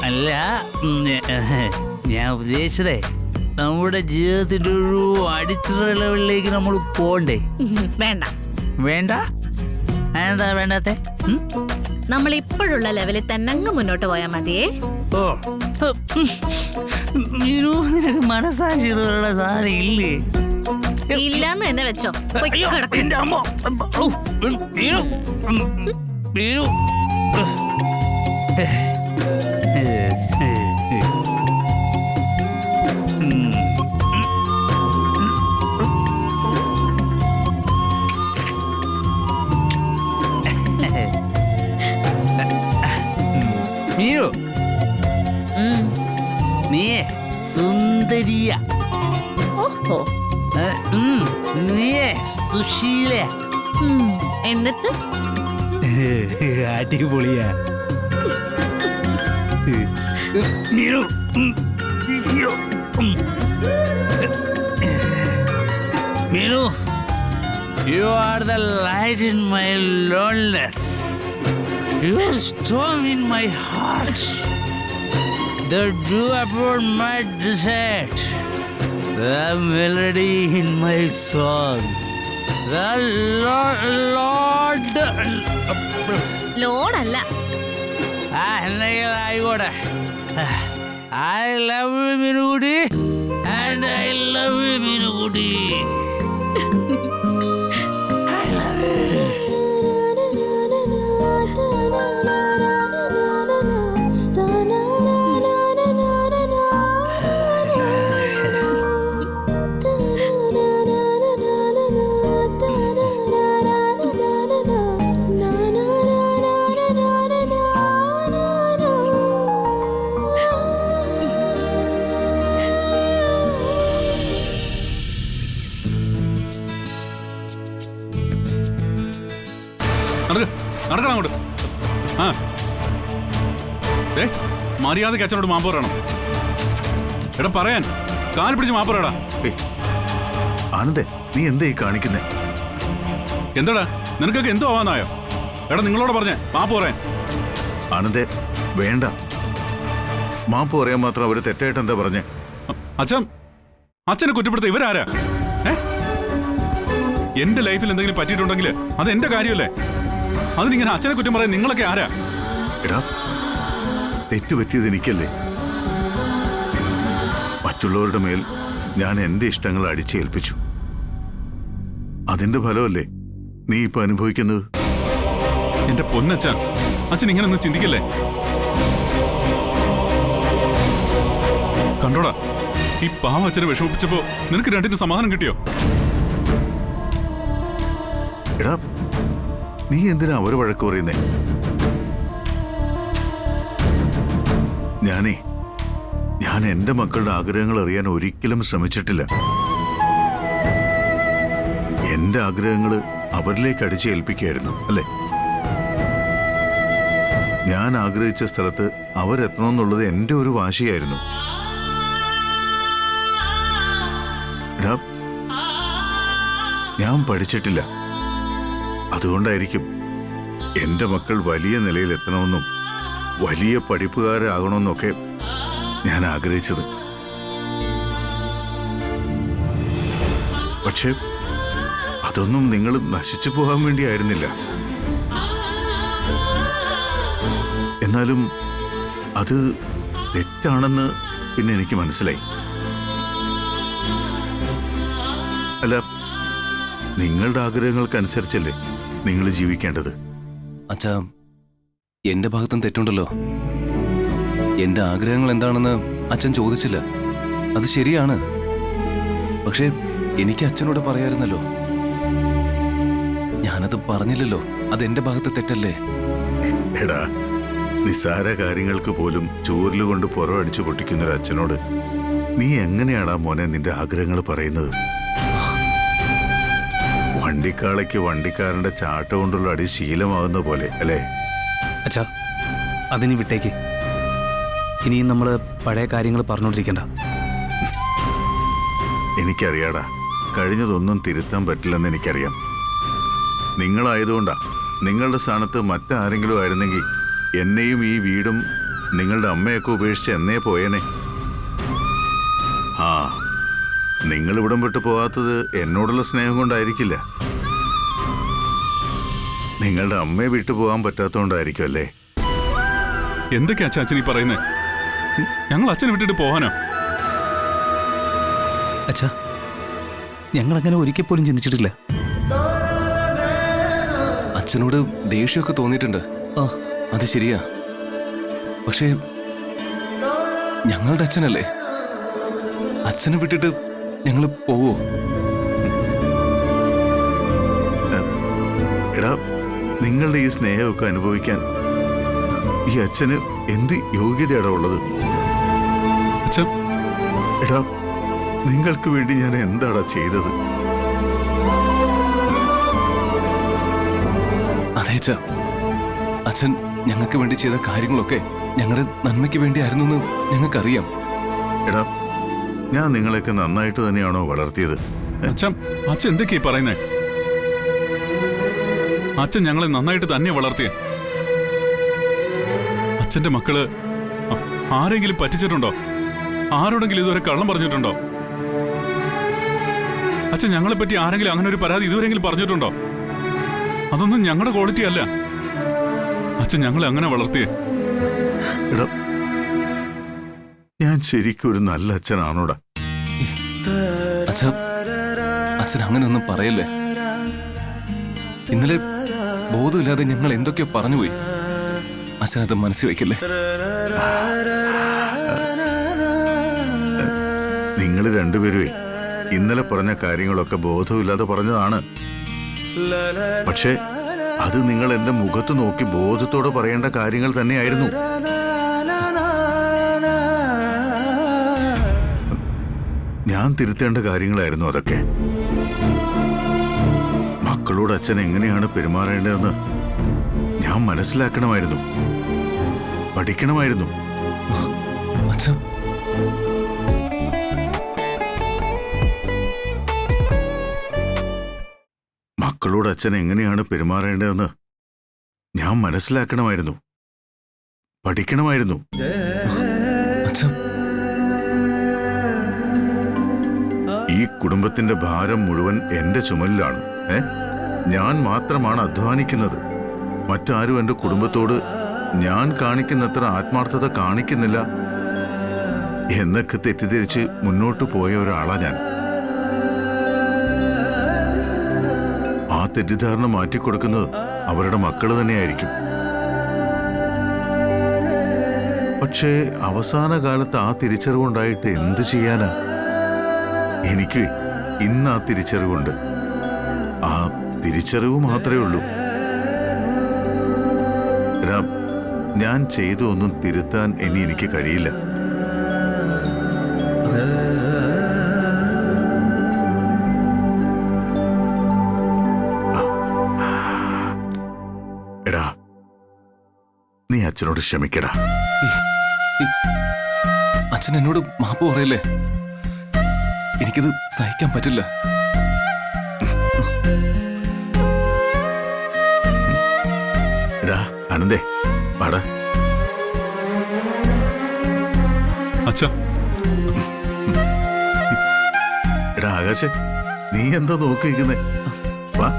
അല്ല, ഞാൻ ഉദ്ദേശിച്ചതേ നമ്മുടെ ജീവിതത്തിന്റെ ഒരു അടിത്തറ ലെവലിലേക്ക് നമ്മൾ പോണ്ടേ? വേണ്ട. വേണ്ട? എന്താ വേണ്ടാത്തെ? നമ്മൾ ഇപ്പോഴുള്ള ലെവലിൽ തന്നെ അങ്ങ് മുന്നോട്ട് പോയാൽ മതിയേ. ഓ, നിനക്ക് മനസ്സാക്ഷി എന്നുള്ള സാധനം ഇല്ലേ? ഇല്ലാന്ന് തന്നെ വെച്ചോ. അയ്യോ, എന്റെ അമ്മ. ഔ, വീണു. വീണു. മീനു, നീയേ സുന്ദരിയ. ഓഹോ. നീയേ സുശീല. എന്നിട്ട് അടിപൊളിയാ. Meenu, Meenu, you are the light in my loneliness. You are strong in my heart. The dew upon my desert. The melody in my song. The Lord. ലോഡല്ല. എന്തെങ്കിലും ആയിക്കോട്ടെ. I love you, മീനുകുട്ടി. And I love you, മീനുകുട്ടി. I love you. നടക്കണം അങ്ങോട്ട്. ആ, മര്യാദക്ക് അച്ഛനോട് മാപ്പ് പറയണം. എടാ പറയാൻ കാല് പിടിച്ച് മാപ്പ് പറയടാ. ആനന്ദേ, നീ എന്താ ഈ കാണിക്കുന്നേ? എന്താടാ നിനക്കൊക്കെ എന്തോ ആവാന്നായോ? എടാ നിങ്ങളോട് പറഞ്ഞേ മാപ്പ് പറയാൻ. ആനന്ദേ വേണ്ട, മാപ്പ് പറയാൻ മാത്രം അവര് തെറ്റായിട്ട് എന്താ പറഞ്ഞേ? അച്ഛനെ കുറ്റപ്പെടുത്ത ഇവരാരാ? എന്റെ ലൈഫിൽ എന്തെങ്കിലും പറ്റിയിട്ടുണ്ടെങ്കിൽ അത് എന്റെ കാര്യമല്ലേ? അതിനിങ്ങനെ അച്ഛനെ കുറ്റം പറയാൻ നിങ്ങളൊക്കെ ആരാ? എടാ, തെറ്റുപറ്റിയത് എനിക്കല്ലേ. മറ്റുള്ളവരുടെ മേൽ ഞാൻ എന്റെ ഇഷ്ടങ്ങൾ അടിച്ചേൽപ്പിച്ചു. അതിന്റെ ഫലമല്ലേ നീ ഇപ്പൊ അനുഭവിക്കുന്നത്? എന്റെ പൊന്നച്ഛ, അച്ഛൻ ഇങ്ങനെ ഒന്നും ചിന്തിക്കല്ലേ. കണ്ടോടാ, ഈ പാവം അച്ഛനെ വിഷമിപ്പിച്ചപ്പോ നിനക്ക് രണ്ടിന് സമാധാനം കിട്ടിയോ? എടാ, നീ എന്തിനാ അവര് വഴക്ക് പറയുന്നേ? ഞാൻ എന്റെ മക്കളുടെ ആഗ്രഹങ്ങൾ അറിയാൻ ഒരിക്കലും ശ്രമിച്ചിട്ടില്ല. എന്റെ ആഗ്രഹങ്ങൾ അവരിലേക്ക് അടിച്ചേൽപ്പിക്കുകയായിരുന്നു, അല്ലേ? ഞാൻ ആഗ്രഹിച്ച സ്ഥലത്ത് അവരെത്തണമെന്നുള്ളത് എന്റെ ഒരു വാശിയായിരുന്നു. എടാ, ഞാൻ പഠിച്ചിട്ടില്ല. അതുകൊണ്ടായിരിക്കും എന്റെ മക്കൾ വലിയ നിലയിൽ എത്തണമെന്നും വലിയ പഠിപ്പുകാരാകണമെന്നൊക്കെ ഞാൻ ആഗ്രഹിച്ചത്. പക്ഷെ അതൊന്നും നിങ്ങൾ നശിച്ചു പോകാൻ വേണ്ടിയായിരുന്നില്ല. എന്നാലും അത് തെറ്റാണെന്ന് പിന്നെ എനിക്ക് മനസ്സിലായി. അല്ല, നിങ്ങളുടെ ആഗ്രഹങ്ങൾക്കനുസരിച്ചല്ലേ നിങ്ങൾ ജീവിക്കേണ്ടത്? അച്ഛാ, എന്റെ ഭാഗത്തും തെറ്റുണ്ടല്ലോ. എന്റെ ആഗ്രഹങ്ങൾ എന്താണെന്ന് അച്ഛൻ ചോദിച്ചില്ല, അത് ശരിയാണ്. പക്ഷെ എനിക്ക് അച്ഛനോട് പറയായിരുന്നല്ലോ. ഞാനത് പറഞ്ഞില്ലല്ലോ, അതെന്റെ ഭാഗത്തെ തെറ്റല്ലേ? എടാ, നിസ്സാര കാര്യങ്ങൾക്ക് പോലും ചൂരലുകൊണ്ട് പുറം അടിച്ചു പൊട്ടിക്കുന്നൊരു അച്ഛനോട് നീ എങ്ങനെയാടാ മോനെ നിന്റെ ആഗ്രഹങ്ങൾ പറയുന്നത്? വണ്ടിക്കാളയ്ക്ക് വണ്ടിക്കാരന്റെ ചാട്ട കൊണ്ടുള്ള അടി ശീലമാകുന്ന പോലെ അല്ലേ? അച്ഛാ, അതിനി വിട്ടേക്ക്. ഇനിയും നമ്മൾ പഴയ കാര്യങ്ങൾ പറഞ്ഞോണ്ടിരിക്കണ്ട. എനിക്കറിയാടാ, കഴിഞ്ഞതൊന്നും തിരുത്താൻ പറ്റില്ലെന്ന് എനിക്കറിയാം. നിങ്ങളായതുകൊണ്ടാ. നിങ്ങളുടെ സ്ഥാനത്ത് മറ്റാരെങ്കിലും ആയിരുന്നെങ്കിൽ എന്നെയും ഈ വീടും നിങ്ങളുടെ അമ്മയൊക്കെ ഉപേക്ഷിച്ച് എന്നേ പോയേനെ. ആ, നിങ്ങൾ ഇവിടം വിട്ട് പോകാത്തത് എന്നോടുള്ള സ്നേഹം കൊണ്ടായിരിക്കില്ല. നിങ്ങളുടെ അമ്മയെ വിട്ടു പോകാൻ പറ്റാത്തതുകൊണ്ടായിരിക്കും അല്ലേ? എന്തൊക്കെയാ അച്ഛൻ ഈ പറയുന്നത്? ഞങ്ങൾ അച്ഛനെ വിട്ടിട്ട് പോകാനോ? അച്ഛാ, ഞങ്ങളങ്ങനെ ഒരിക്കൽ പോലും ചിന്തിച്ചിട്ടില്ല. അച്ഛനോട് ദേഷ്യമൊക്കെ തോന്നിയിട്ടുണ്ട്, ആ, അത് ശരിയാ. പക്ഷേ ഞങ്ങളുടെ അച്ഛനല്ലേ, അച്ഛനെ വിട്ടിട്ട് ഞങ്ങൾ പോവോ? എടാ, നിങ്ങളുടെ ഈ സ്നേഹമൊക്കെ അനുഭവിക്കാൻ ഈ അച്ഛന് എന്ത് യോഗ്യതയാടാ ഉള്ളത്? അച്ഛൻ എടാ, നിങ്ങൾക്ക് വേണ്ടി ഞാൻ എന്താടാ ചെയ്തത്? അതെ അച്ഛാ, അച്ഛൻ ഞങ്ങൾക്ക് വേണ്ടി ചെയ്ത കാര്യങ്ങളൊക്കെ ഞങ്ങളുടെ നന്മയ്ക്ക് വേണ്ടിയായിരുന്നു എന്ന് ഞങ്ങൾക്കറിയാം. എടാ, ഞാൻ നിങ്ങളെയൊക്കെ നന്നായിട്ട് തന്നെയാണോ വളർത്തിയത്? അച്ഛൻ എന്തൊക്കെയാ പറയുന്നേ? അച്ഛൻ ഞങ്ങളെ നന്നായിട്ട് തന്നെ വളർത്തിയ. അച്ഛന്റെ മക്കള് ആരെങ്കിലും പറ്റിച്ചിട്ടുണ്ടോ? ആരോടെങ്കിലും ഇതുവരെ കള്ളം പറഞ്ഞിട്ടുണ്ടോ? അച്ഛൻ ഞങ്ങളെ പറ്റി ആരെങ്കിലും അങ്ങനെ ഒരു പരാതി ഇതുവരെങ്കിലും പറഞ്ഞിട്ടുണ്ടോ? അതൊന്നും ഞങ്ങളുടെ ക്വാളിറ്റി അല്ല. അച്ഛൻ ഞങ്ങളെ അങ്ങനെ വളർത്തിയേ. എടാ, ഞാൻ ശരിക്കും ഒരു നല്ല അച്ഛനാണോടാ? അച്ഛാ, അച്ഛൻ അങ്ങനെയൊന്നും പറയല്ലേ. ഇന്നലെ ബോധമില്ലാതെ ഞങ്ങൾ എന്തൊക്കെയോ പറഞ്ഞുപോയി. അച്ഛനത് മനസ്സിൽ വയ്ക്കല്ലേ. നിങ്ങൾ രണ്ടുപേരുവേ ഇന്നലെ പറഞ്ഞ കാര്യങ്ങളൊക്കെ ബോധമില്ലാതെ പറഞ്ഞതാണ്. പക്ഷേ അത് നിങ്ങൾ എന്റെ മുഖത്ത് നോക്കി ബോധത്തോടെ പറയേണ്ട കാര്യങ്ങൾ തന്നെയായിരുന്നു. ഞാൻ തിരുത്തേണ്ട കാര്യങ്ങളായിരുന്നു അതൊക്കെ. മക്കളോട് അച്ഛൻ എങ്ങനെയാണ് പെരുമാറേണ്ടതെന്ന് ഞാൻ മനസ്സിലാക്കണമായിരുന്നു, പഠിക്കണമായിരുന്നു. അച്ഛാ, മക്കളോട് അച്ഛൻ എങ്ങനെയാണ് പെരുമാറേണ്ടതെന്ന് ഞാൻ മനസ്സിലാക്കണമായിരുന്നു, പഠിക്കണമായിരുന്നു. അച്ഛാ, ഈ കുടുംബത്തിന്റെ ഭാരം മുഴുവൻ എന്റെ ചുമലിലാണ്. ഞാൻ മാത്രമാണ് അധ്വാനിക്കുന്നത്. മറ്റാരും എന്റെ കുടുംബത്തോട് ഞാൻ കാണിക്കുന്നത്ര ആത്മാർത്ഥത കാണിക്കുന്നില്ല എന്നൊക്കെ തെറ്റിദ്ധരിച്ച് മുന്നോട്ട് പോയ ഒരാളാ ഞാൻ. ആ തെറ്റിദ്ധാരണ മാറ്റിക്കൊടുക്കുന്നത് അവരുടെ മക്കള് തന്നെയായിരിക്കും. പക്ഷേ അവസാന കാലത്ത് ആ തിരിച്ചറിവുണ്ടായിട്ട് എന്ത് ചെയ്യാനാ? എനിക്ക് ഇന്ന് ആ തിരിച്ചറിവുണ്ട്. ആ തിരിച്ചറിവ് മാത്രമേ ഉള്ളൂ. എടാ, ഞാൻ ചെയ്തൊന്നും തിരുത്താൻ ഇനി എനിക്ക് കഴിയില്ല. എടാ, നീ അച്ഛനോട് ക്ഷമിക്കടാ. അച്ഛൻ എന്നോട് മാപ്പ് പറയല്ലേ. എനിക്കത് സഹിക്കാൻ പറ്റില്ല. എടാ ആനന്ദേ, പാടാ. അച്ഛാ, എടാ ആകാശ്, നീ എന്താ നോക്കിയിരിക്കുന്നേ? വാ.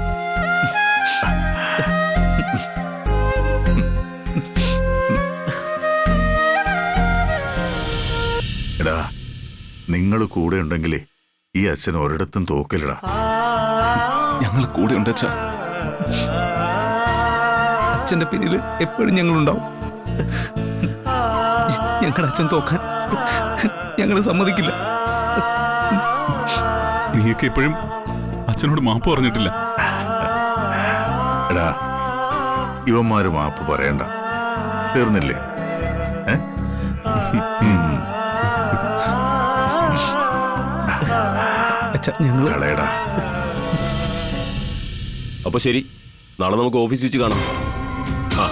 എടാ, നിങ്ങൾ കൂടെ ഉണ്ടെങ്കിലേ ഈ അച്ഛൻ ഒരിടത്തും തോക്കില്ലടാ. ഞങ്ങൾ കൂടെ ഉണ്ട് അച്ഛാ. അച്ഛന്റെ പിന്നിൽ എപ്പോഴും ഞങ്ങളുണ്ടാവും. ഞങ്ങളുടെ അച്ഛൻ തോക്കാൻ ഞങ്ങൾ സമ്മതിക്കില്ല. നീയൊക്കെ ഇപ്പോഴും അച്ഛനോട് മാപ്പ് പറഞ്ഞിട്ടില്ല. എടാ, ഇവന്മാര് മാപ്പ് പറയണ്ട, തീർന്നില്ലേ? അച്ഛാ, ഞങ്ങൾ കളയടാ. അപ്പൊ ശരി, നാളെ നമുക്ക് ഓഫീസിൽ വെച്ച് കാണാം. ആ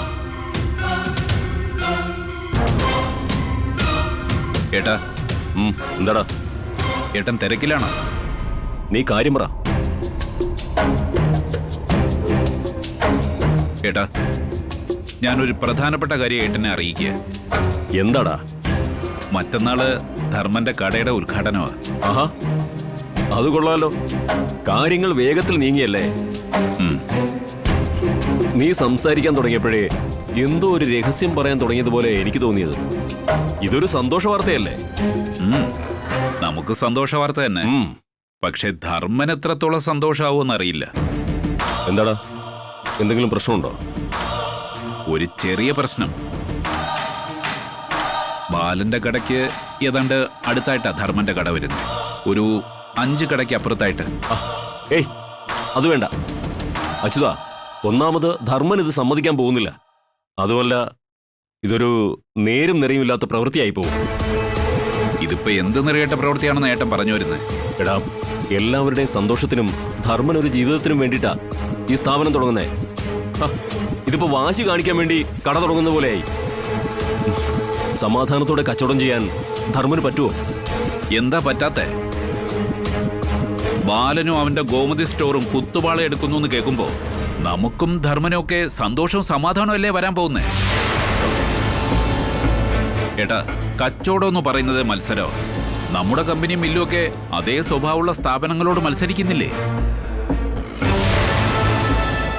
ഏട്ടാ, എന്താടാ? ഏട്ടൻ തിരക്കിലാണോ? നീ കാര്യം പറ. ഏട്ടാ, ഞാനൊരു പ്രധാനപ്പെട്ട കാര്യം ഏട്ടനെ അറിയിക്കുക. എന്താടാ? മറ്റന്നാള് ധർമ്മന്റെ കടയുടെ ഉദ്ഘാടനമാ. ആഹാ, അത് കൊള്ളാലോ. കാര്യങ്ങൾ വേഗത്തിൽ നീങ്ങിയല്ലേ? നീ സംസാരിക്കാൻ തുടങ്ങിയപ്പോഴേ എന്തോ ഒരു രഹസ്യം പറയാൻ തുടങ്ങിയതുപോലെ എനിക്ക് തോന്നിയത്. ഇതൊരു സന്തോഷ വാർത്തയല്ലേ? നമുക്ക് സന്തോഷ വാർത്ത തന്നെ. പക്ഷെ ധർമ്മൻ എത്രത്തോളം സന്തോഷാവൂന്നറിയില്ല. എന്താടാ, എന്തെങ്കിലും പ്രശ്നമുണ്ടോ? ഒരു ചെറിയ പ്രശ്നം. ബാലന്റെ കടയ്ക്ക് ഏതാണ്ട് അടുത്തായിട്ടാ ധർമ്മന്റെ കട വരുന്നത്. ഒരു 5 കടയ്ക്ക് അപ്പുറത്തായിട്ട്. ഏയ്, അത് വേണ്ട അച്യുതാ. ഒന്നാമത് ധർമ്മൻ ഇത് സമ്മതിക്കാൻ പോകുന്നില്ല. അതുമല്ല, ഇതൊരു നേരും നിറയുമില്ലാത്ത പ്രവൃത്തിയായി പോകും. ഇതിപ്പോ എന്ത് നിറയേറ്റ പ്രവൃത്തിയാണെന്ന് ഏട്ടൻ പറഞ്ഞു വരുന്നത്? എടാ, എല്ലാവരുടെയും സന്തോഷത്തിനും ധർമ്മൻ ഒരു ജീവിതത്തിനും വേണ്ടിയിട്ടാ ഈ സ്ഥാപനം തുടങ്ങുന്നേ. ഇതിപ്പോ വാശി കാണിക്കാൻ വേണ്ടി കട തുടങ്ങുന്ന പോലെയായി. സമാധാനത്തോടെ കച്ചവടം ചെയ്യാൻ ധർമ്മന് പറ്റുമോ? എന്താ പറ്റാത്തെ? ബാലനും അവന്റെ ഗോമതി സ്റ്റോറും കുത്തുപാള എടുക്കുന്നു എന്ന് കേൾക്കുമ്പോ നമുക്കും ധർമ്മനും ഒക്കെ സന്തോഷവും സമാധാനവും അല്ലേ വരാൻ പോകുന്നേ? ഏട്ടാ, കച്ചവടം എന്ന് പറയുന്നത് മത്സരം. നമ്മുടെ കമ്പനിയും മില്ലും ഒക്കെ അതേ സ്വഭാവമുള്ള സ്ഥാപനങ്ങളോട് മത്സരിക്കുന്നില്ലേ?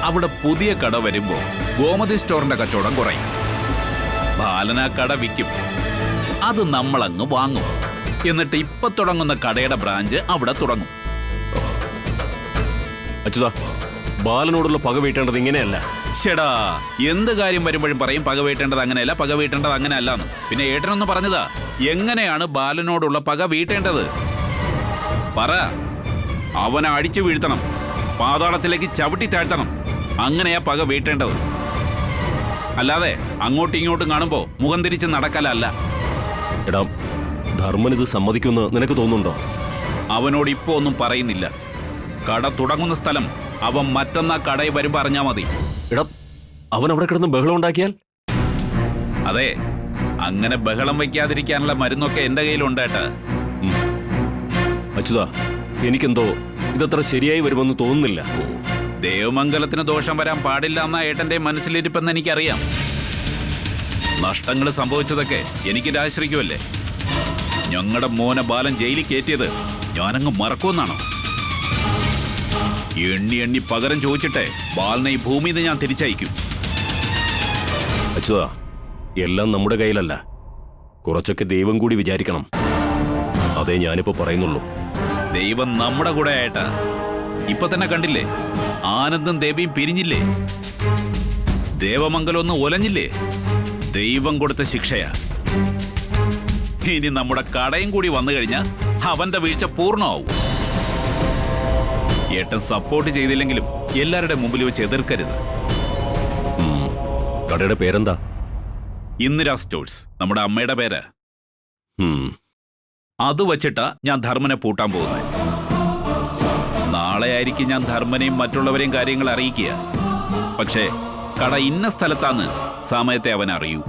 അവിടെ പുതിയ കട വരുമ്പോ ഗോമതി സ്റ്റോറിന്റെ കച്ചവടം കുറയും. ബാലന കട വിൽക്കും. അത് നമ്മളങ്ങ് വാങ്ങും. എന്നിട്ട് ഇപ്പൊ തുടങ്ങുന്ന കടയുടെ ബ്രാഞ്ച് അവിടെ തുടങ്ങും. അച്യുതാ, ബാലനോടുള്ള പക വീട്ടേണ്ടത് ഇങ്ങനെയല്ല. ചേടാ, എന്ത് കാര്യം വരുമ്പോഴും പറയും പക വീട്ടേണ്ടത് അങ്ങനെയല്ല, പക വീട്ടേണ്ടത് അങ്ങനെ അല്ലാന്ന്. പിന്നെ ഏട്ടനൊന്ന് പറഞ്ഞതാ, എങ്ങനെയാണ് ബാലനോടുള്ള പക വീട്ടേണ്ടത്? പറ. അവനെ അടിച്ചു വീഴ്ത്തണം, പാതാളത്തിലേക്ക് ചവിട്ടി താഴ്ത്തണം. അങ്ങനെയാ പക വീട്ടേണ്ടത്. അല്ലാതെ അങ്ങോട്ടും ഇങ്ങോട്ടും കാണുമ്പോ മുഖം തിരിച്ച് നടക്കലല്ല. എടാ, ധർമ്മൻ ഇത് സമ്മതിക്കുമെന്ന് നിനക്ക് തോന്നുന്നുണ്ടോ? അവനോട് ഇപ്പോ ഒന്നും പറയുന്നില്ല. കട തുടങ്ങുന്ന സ്ഥലം അവൻ മറ്റന്നാ കടയിൽ വരുമ്പോ അറിഞ്ഞാ മതി. എടാ, അവൻ അവിടെ കിടന്ന് ബഹളം ഉണ്ടാക്കിയാൽ? അതെ, അങ്ങനെ ബഹളം വയ്ക്കാതിരിക്കാനുള്ള മരുന്നൊക്കെ എന്റെ കയ്യിലുണ്ടേട്ടാ. അച്യുതാ, എനിക്കെന്തോ ഇതത്ര ശരിയായി വരുമെന്ന് തോന്നുന്നില്ല. ദേവമംഗലത്തിന് ദോഷം വരാൻ പാടില്ല എന്ന ഏട്ടന്റെ മനസ്സിലിരിപ്പെന്ന് എനിക്കറിയാം. നഷ്ടങ്ങൾ സംഭവിച്ചതൊക്കെ എനിക്ക് രാശ്രയിക്കുമല്ലേ? ഞങ്ങളുടെ മോനെ ബാലൻ ജയിലിൽ കയറ്റിയത് ഞാനങ്ങ് മറക്കുമെന്നാണോ? എണ്ണി എണ്ണി പകരം ചോദിച്ചിട്ടെ ബാലനെ ഈ ഭൂമിയിൽ നിന്ന് ഞാൻ തിരിച്ചയക്കും. അച്യുതാ, എല്ലാം നമ്മുടെ കയ്യിലല്ല. കുറച്ചൊക്കെ ദൈവം കൂടി വിചാരിക്കണം. അതേ ഞാനിപ്പോ പറയുന്നുള്ളൂ. ദൈവം നമ്മുടെ കൂടെ ആയിട്ടാ. ഇപ്പൊ തന്നെ കണ്ടില്ലേ, ആനന്ദും ദേവിയും പിരിഞ്ഞില്ലേ? ദേവമംഗലം ഒന്ന് ഒലഞ്ഞില്ലേ? ദൈവം കൊടുത്ത ശിക്ഷയാ. ഇനി നമ്മുടെ കടയും കൂടി വന്നു കഴിഞ്ഞാൽ അവന്റെ വീഴ്ച പൂർണ്ണമാവും. ഏട്ടൻ സപ്പോർട്ട് ചെയ്തില്ലെങ്കിലും എല്ലാവരുടെ മുമ്പിൽ വെച്ച് എതിർക്കരുത്. കടയുടെ പേരെന്താ? ഇന്ദിര സ്റ്റോഴ്സ്, നമ്മുടെ അമ്മയുടെ പേര്. അത് വച്ചിട്ടാ ഞാൻ ധർമ്മനെ പൂട്ടാൻ പോകുന്നത്. നാളെ ആയിരിക്കും ഞാൻ ധർമ്മനെയും മറ്റുള്ളവരെയും കാര്യങ്ങൾ അറിയിക്കുക. പക്ഷേ കട ഇന്ന സ്ഥലത്താന്ന് സമയത്തെ അവൻ അറിയൂ.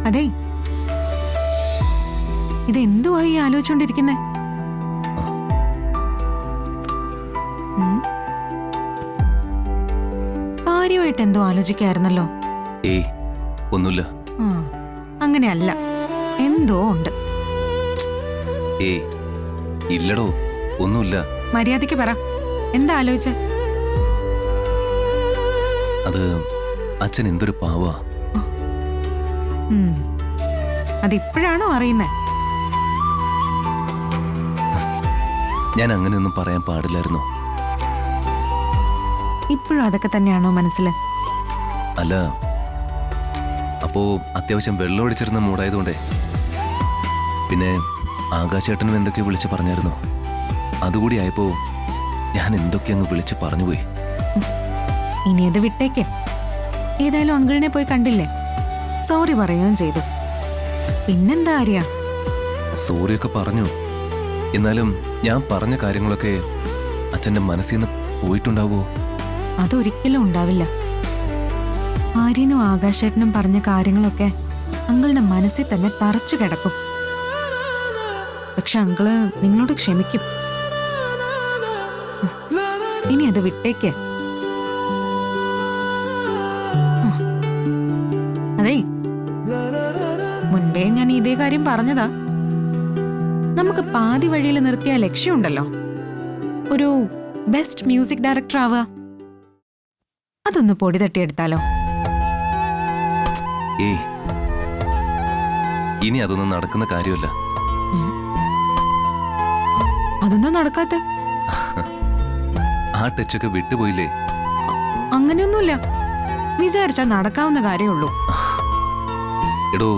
അതെ, ഇതെന്തുവായി ആലോചിച്ചോണ്ടിരിക്കുന്നേ? കാര്യമായിട്ട് എന്തോ ആലോചിക്കായിരുന്നല്ലോ. ഏയ്, ഒന്നുമില്ല. അങ്ങനെയല്ല, എന്തോ ഉണ്ട്. ഏയ്, ഇല്ലടോ, ഒന്നുമില്ല. മര്യാദയ്ക്ക് പറ, എന്താ ആലോചിച്ച? അത് അച്ഛൻ എന്തൊരു പാവാ. അതിപ്പോഴാണോ അറിയുന്നേ? ഞാൻ അങ്ങനെയൊന്നും പറയാൻ പാടില്ലായിരുന്നു. ഇപ്പോഴും അതൊക്കെ തന്നെയാണോ മനസ്സില്? അല്ല, അപ്പോ അത്യാവശ്യം വെള്ളം ഒഴിച്ചിരുന്ന മൂടായതുകൊണ്ടേ. പിന്നെ ആകാശേട്ടനും എന്തൊക്കെയോ വിളിച്ച് പറഞ്ഞായിരുന്നോ? അതുകൂടി ആയപ്പോ ഞാൻ എന്തൊക്കെ അങ്ങ് വിളിച്ച് പറഞ്ഞുപോയി. ഇനി അത് വിട്ടേക്ക്. ഏതായാലും അങ്കിളിനെ പോയി കണ്ടില്ലേ, സോറി പറയുകയും ചെയ്തു. പിന്നെന്താ ആര്യ? സോറിയൊക്കെ പറഞ്ഞു. എന്നാലും ഞാൻ പറഞ്ഞ കാര്യങ്ങളൊക്കെ അച്ഛന്റെ മനസ്സിൽ നിന്ന് പോയിട്ടുണ്ടാവുമോ? അതൊരിക്കലും ഉണ്ടാവില്ല. ആര്യനും ആകാശേട്ടനും പറഞ്ഞ കാര്യങ്ങളൊക്കെ അങ്കിളുടെ മനസ്സിൽ തന്നെ തറച്ചു കിടക്കും. പക്ഷെ അങ്കിള് നിങ്ങളോട് ക്ഷമിക്കും. ഇനി അത് വിട്ടേക്ക്. അതേ, മുൻപേ ഞാൻ ഇതേ കാര്യം പറഞ്ഞതാ. നമുക്ക് പാതി വഴിയിൽ നിർത്തിയ ലക്ഷ്യമുണ്ടല്ലോ, ഒരു ബെസ്റ്റ് മ്യൂസിക് ഡയറക്ടർ ആവുക. അതൊന്ന് പൊടി തട്ടിയെടുത്താലോ? ഏയ്, ഇനി അതൊന്നും നടക്കുന്ന കാര്യമല്ല. അതൊന്നും നടക്കാത്ത? ആ ടച്ചൊക്കെ വിട്ടുപോയില്ലേ? അങ്ങനെയൊന്നുമില്ല, വിചാരിച്ചാൽ നടക്കാവുന്ന കാര്യമുള്ളൂ. എടോ,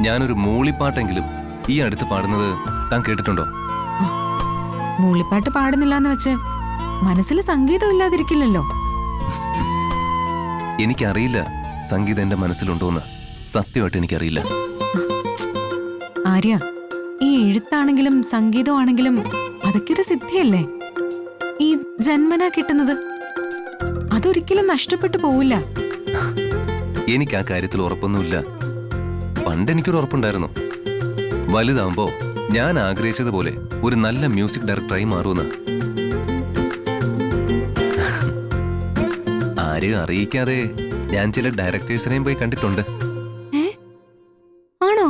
ഞാനൊരു മൂളിപ്പാട്ടെങ്കിലും ഈ അടുത്ത് പാടുന്നത് താൻ കേട്ടിട്ടുണ്ടോ? മൂളിപ്പാട്ട് പാടുന്നില്ലാന്ന് വെച്ച് മനസ്സിൽ സംഗീതം ഇല്ലാതിരിക്കില്ലല്ലോ. എനിക്കറിയില്ല സംഗീതം എന്റെ മനസ്സിലുണ്ടോന്ന്. സത്യമായിട്ട് എനിക്കറിയില്ല. ആര്യ, ഈ എഴുത്താണെങ്കിലും സംഗീതമാണെങ്കിലും അതൊക്കെ ഒരു സിദ്ധിയല്ലേ, ഈ ജന്മനാ കിട്ടുന്നത്. അതൊരിക്കലും നഷ്ടപ്പെട്ടു പോവില്ല. എനിക്ക് ആ കാര്യത്തിൽ ഉറപ്പൊന്നുമില്ല. പണ്ട് എനിക്കൊരു ഉറപ്പുണ്ടായിരുന്നു, വലുതാവുമ്പോ ഞാൻ ആഗ്രഹിച്ചതുപോലെ ഒരു നല്ല മ്യൂസിക് ഡയറക്ടറായി മാറുമെന്ന്. ആരെയും അറിയിക്കാതെ ഞാൻ ചില ഡയറക്ടേഴ്സിനെയും പോയി കണ്ടിട്ടുണ്ട്. ആണോ?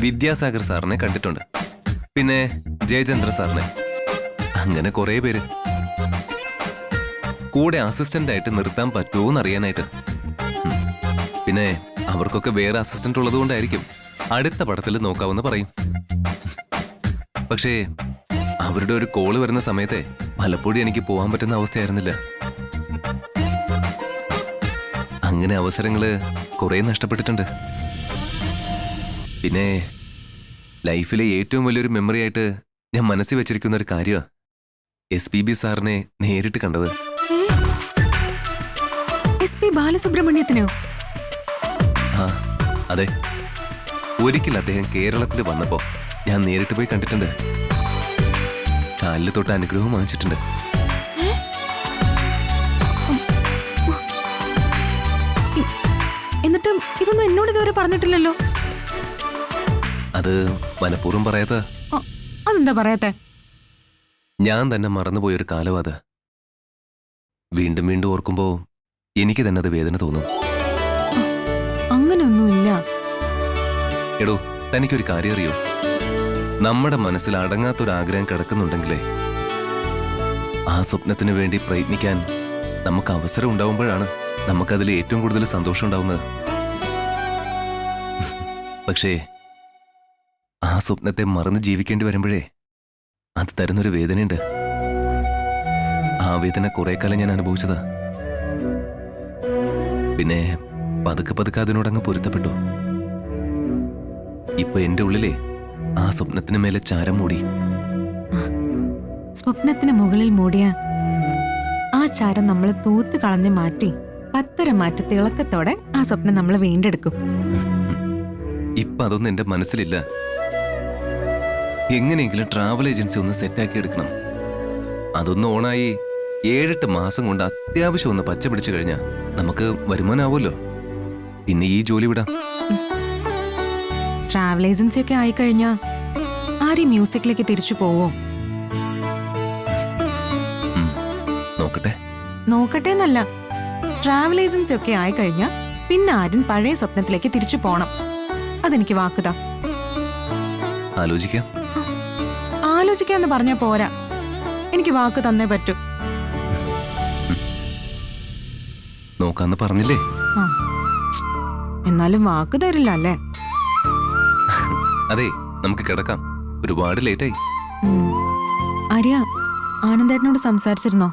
വിദ്യാസാഗർ സാറിനെ കണ്ടിട്ടുണ്ട്, പിന്നെ ജയചന്ദ്ര സാറിനെ, അങ്ങനെ കുറെ പേര്. കൂടെ അസിസ്റ്റന്റ് ആയിട്ട് നിർത്താൻ പറ്റുമോ എന്നറിയാനായിട്ട്. പിന്നെ അവർക്കൊക്കെ വേറെ അസിസ്റ്റന്റ് ഉള്ളത് കൊണ്ടായിരിക്കും അടുത്ത പടത്തിൽ നോക്കാമെന്ന് പറയും. പക്ഷേ അവരുടെ ഒരു കോള് വരുന്ന സമയത്തെ പലപ്പോഴും എനിക്ക് പോകാൻ പറ്റുന്ന അവസ്ഥയായിരുന്നില്ല. അങ്ങനെ അവസരങ്ങള് കുറെ നഷ്ടപ്പെട്ടിട്ടുണ്ട്. പിന്നെ ലൈഫിലെ ഏറ്റവും വലിയൊരു മെമ്മറി ആയിട്ട് ഞാൻ മനസ്സിൽ വെച്ചിരിക്കുന്ന ഒരു കാര്യമാണ് SPB സാറിനെ നേരിട്ട് കണ്ടത്. SP ബാലസുബ്രഹ്മണ്യത്തിനോ? ആ അതെ, ഒരിക്കൽ അദ്ദേഹം കേരളത്തിൽ വന്നപ്പോ ഞാൻ നേരിട്ട് പോയി കണ്ടിട്ടുണ്ട്. കാലിൽ തൊട്ട് അനുഗ്രഹം വാങ്ങിച്ചിട്ടുണ്ട്. എന്നിട്ടും ഇതൊന്നും എന്നോട് ഇതുവരെ പറഞ്ഞിട്ടില്ലല്ലോ. അത് മനഃപൂർവ്വം പറയാത്ത. അതെന്താ പറയാത്തെ? ഞാൻ തന്നെ മറന്നുപോയൊരു കാലം അത്. വീണ്ടും വീണ്ടും ഓർക്കുമ്പോ എനിക്ക് തന്നെ അത് വേദന തോന്നും. അങ്ങനൊന്നുമില്ല. എടോ, തനിക്കൊരു കാര്യം അറിയോ? നമ്മുടെ മനസ്സിൽ അടങ്ങാത്തൊരാഗ്രഹം കിടക്കുന്നുണ്ടെങ്കിലേ ആ സ്വപ്നത്തിന് വേണ്ടി പ്രയത്നിക്കാൻ നമുക്ക് അവസരം ഉണ്ടാവുമ്പോഴാണ് നമുക്കതിൽ ഏറ്റവും കൂടുതൽ സന്തോഷം ഉണ്ടാവുന്നത്. പക്ഷേ ആ സ്വപ്നത്തെ മറന്ന് ജീവിക്കേണ്ടി വരുമ്പോഴേ അത് തരുന്നൊരു വേദനയുണ്ട്. ആ വേദന കുറെ കാലം ഞാൻ അനുഭവിച്ചതാ. പിന്നെ പതുക്കെ പതുക്കെ അതിനോടങ്ങ് പൊരുത്തപ്പെട്ടു. ഇപ്പൊ എന്റെ ഉള്ളിലെ ആ സ്വപ്നത്തിന് മേലെ ചാരം മൂടി. സ്വപ്നത്തിന് മുകളിൽ മൂടിയ ആ ചാരം നമ്മൾ തൂത്ത് കളഞ്ഞ് മാറ്റി പത്തര മാറ്റി തിളക്കത്തോടെ ആ സ്വപ്നം നമ്മൾ വീണ്ടെടുക്കും. ഇപ്പൊ അതൊന്നും എന്റെ മനസ്സിലില്ല. എങ്ങനെയെങ്കിലും ട്രാവൽ ഏജൻസി ഒന്ന് സെറ്റാക്കി എടുക്കണം. അതൊന്ന് ഓണായി 7-8 മാസം കൊണ്ട് അത്യാവശ്യം ഒന്ന് പച്ച പിടിച്ചു കഴിഞ്ഞാൽ നമുക്ക് വരുമാനമാവുമല്ലോ. പിന്നെ ഈ ജോലി വിടാം. ട്രാവൽ ഏജൻസി ഒക്കെ ആയിക്കഴിഞ്ഞാ ആര് മ്യൂസിക്കിലേക്ക് തിരിച്ചു പോവോ? നോക്കട്ടെ. നോക്കട്ടെ എന്നല്ല, ട്രാവൽ ഏജൻസി ഒക്കെ ആയിക്കഴിഞ്ഞാ പിന്നെ ആരും പഴയ സ്വപ്നത്തിലേക്ക് തിരിച്ചു പോണം. അതെനിക്ക് വാക്കുതാ. ആലോചിക്കാം. ആലോചിക്കാന്ന് പറഞ്ഞാ പോരാ, എനിക്ക് വാക്ക് തന്നേ പറ്റൂ. നോക്കാന്ന് പറഞ്ഞില്ലേ? ആ, എന്നാലും വാക്ക് തരില്ല അല്ലേ? അതെ, നമുക്ക് കിടക്കാം. ഒരുപാട് ലേറ്റായി. ആര്യ, ആനന്ദേട്ടനോട് സംസാരിച്ചിരുന്നോ?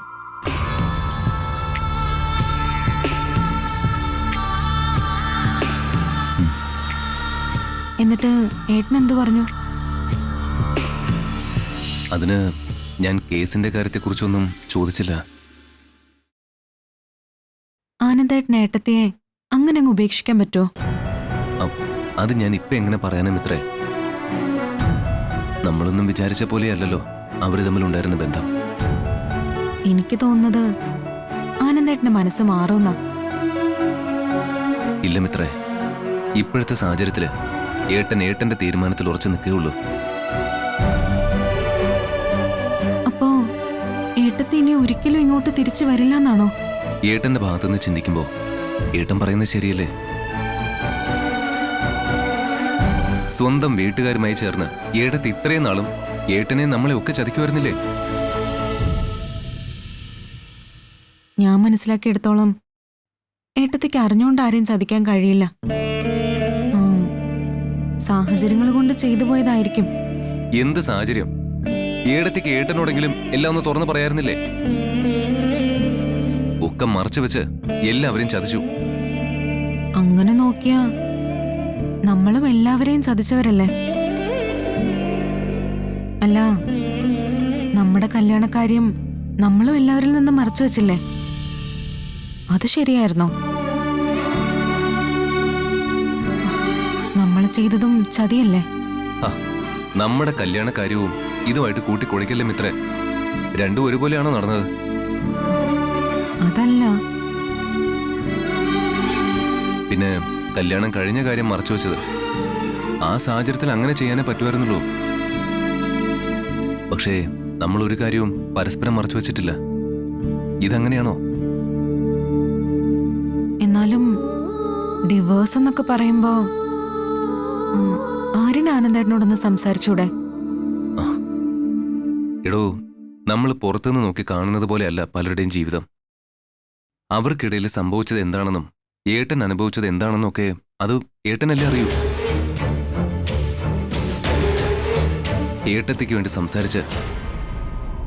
എന്നിട്ട് ഏട്ടൻ എന്തു പറഞ്ഞു? അതിന് ഞാൻ കേസിന്റെ കാര്യത്തെക്കുറിച്ചൊന്നും ചോദിച്ചില്ല. ആനന്ദേട്ടൻ ഏട്ടത്തിയെ അങ്ങനെ അങ്ങ് ഉപേക്ഷിക്കാൻ പറ്റുമോ? അത് ഞാൻ ഇപ്പൊ എങ്ങനെ പറയാനാ മിത്രേ? നമ്മളൊന്നും വിചാരിച്ച പോലെയല്ലല്ലോ അവര് തമ്മിലുണ്ടായിരുന്ന ബന്ധം. എനിക്ക് തോന്നുന്നത് ആനന്ദേട്ടന്റെ മനസ്സ് മാറുന്ന. ഇല്ല മിത്രേ, ഇപ്പോഴത്തെ സാഹചര്യത്തില് ഏട്ടന്റെ തീരുമാനത്തിൽ ഉറച്ചു നിൽക്കുകയുള്ളൂ. അപ്പോ ഏട്ടത്തി ഇനി ഒരിക്കലും ഇങ്ങോട്ട് തിരിച്ചു വരില്ല എന്നാണോ? ഏട്ടന്റെ ഭാഗത്തുനിന്ന് ചിന്തിക്കുമ്പോ ഏട്ടൻ പറയുന്നത് ശരിയല്ലേ? സ്വന്തം വീട്ടുകാരുമായി ചേർന്ന് ഏട്ടത്തി ഇത്രയും നാളും ഏട്ടനെ നമ്മളെ ഒക്കെ ചതിക്കുമായിരുന്നില്ലേ? ഞാൻ മനസ്സിലാക്കിയെടുത്തോളം ഏട്ടത്തിക്ക് അറിഞ്ഞുകൊണ്ട് ആരെയും ചതിക്കാൻ കഴിയില്ല. സാഹചര്യങ്ങൾ കൊണ്ട് ചെയ്തു പോയതായിരിക്കും. എന്ത് സാഹചര്യം? ഏടത്തിക്ക് ഏട്ടനോടെങ്കിലും എല്ലാം ഒന്ന് തുറന്നു പറയായിരുന്നില്ലേ? ഒക്കെ മറച്ചു വെച്ച് എല്ലാവരെയും ചതിച്ചു. അങ്ങനെ നോക്കിയാ നമ്മളും എല്ലാവരെയും ചതിച്ചവരല്ലേ? അല്ല, നമ്മുടെ കല്യാണക്കാര്യം നമ്മളും എല്ലാവരിൽ നിന്നും മറച്ചു വെച്ചില്ലേ? അത് ശരിയായിരുന്നോ? നമ്മൾ ചെയ്തതും ചതിയല്ലേ? നമ്മുടെ കല്യാണക്കാര്യവും ഇതുമായിട്ട് കൂട്ടിക്കൊഴിക്കല്ലേ മിത്രേ? രണ്ടും ഒരുപോലെയാണോ നടന്നത്? അതല്ല. പിന്നെ കല്യാണം കഴിഞ്ഞ കാര്യം മറച്ചു വെച്ചത് ആ സാഹചര്യത്തിൽ അങ്ങനെ ചെയ്യാനേ പറ്റുമായിരുന്നുള്ളൂ. പക്ഷേ നമ്മൾ ഒരു കാര്യവും പരസ്പരം മറച്ചു വെച്ചിട്ടില്ല. ഇതങ്ങനെയാണോ? എന്നാലും ഡിവോഴ്സ് എന്നൊക്കെ പറയുമ്പോ ആര്യൻ ആനന്ദേട്ടനോടൊന്ന് സംസാരിച്ചൂടെ? എടോ, നമ്മൾ പുറത്തുനിന്ന് നോക്കി കാണുന്നത് പോലെയല്ല പലരുടെയും ജീവിതം. അവർക്കിടയിൽ സംഭവിച്ചത് എന്താണെന്നും ഏട്ടൻ അനുഭവിച്ചത് എന്താണെന്നും ഒക്കെ അത് ഏട്ടനല്ലേ അറിയൂ. ഏട്ടത്തിക്ക് വേണ്ടി സംസാരിച്ച്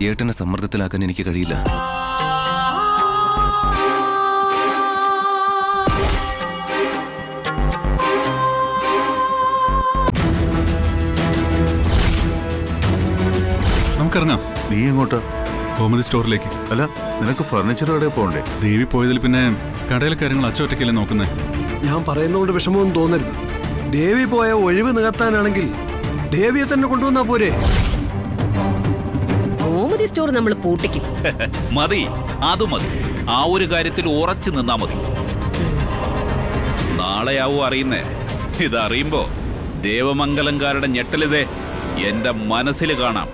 ഏട്ടനെ സമ്മർദ്ദത്തിലാക്കാൻ എനിക്ക് കഴിയില്ല. നമുക്കിറങ്ങാം. നീ എങ്ങോട്ടാ? കോമഡി സ്റ്റോറിലേക്ക്. അല്ല, നിനക്ക് ഫർണിച്ചർ കടയിൽ പോകണ്ടേ? ദേവി പോയതിൽ പിന്നെ കടയിലെ കാര്യങ്ങൾ അച്ചൊറ്റയ്ക്കല്ലേ നോക്കുന്നേ? ഞാൻ പറയുന്നതുകൊണ്ട് വിഷമമൊന്നും തോന്നരുത്. ദേവി പോയ ഒഴിവ് നികത്താനാണെങ്കിൽ ദേവിയെ തന്നെ കൊണ്ടുവന്നാ പോരെ? കോമഡി സ്റ്റോർ നമ്മൾ പൂട്ടിക്കും. മതി, അത് മതി. ആ ഒരു കാര്യത്തിൽ ഉറച്ചു നിന്നാ മതി. നാളെയാവും അറിയുന്നേ. ഇതറിയുമ്പോ ദേവമംഗലംകാരുടെ ഞെട്ടലിതേ എന്റെ മനസ്സിൽ കാണാം.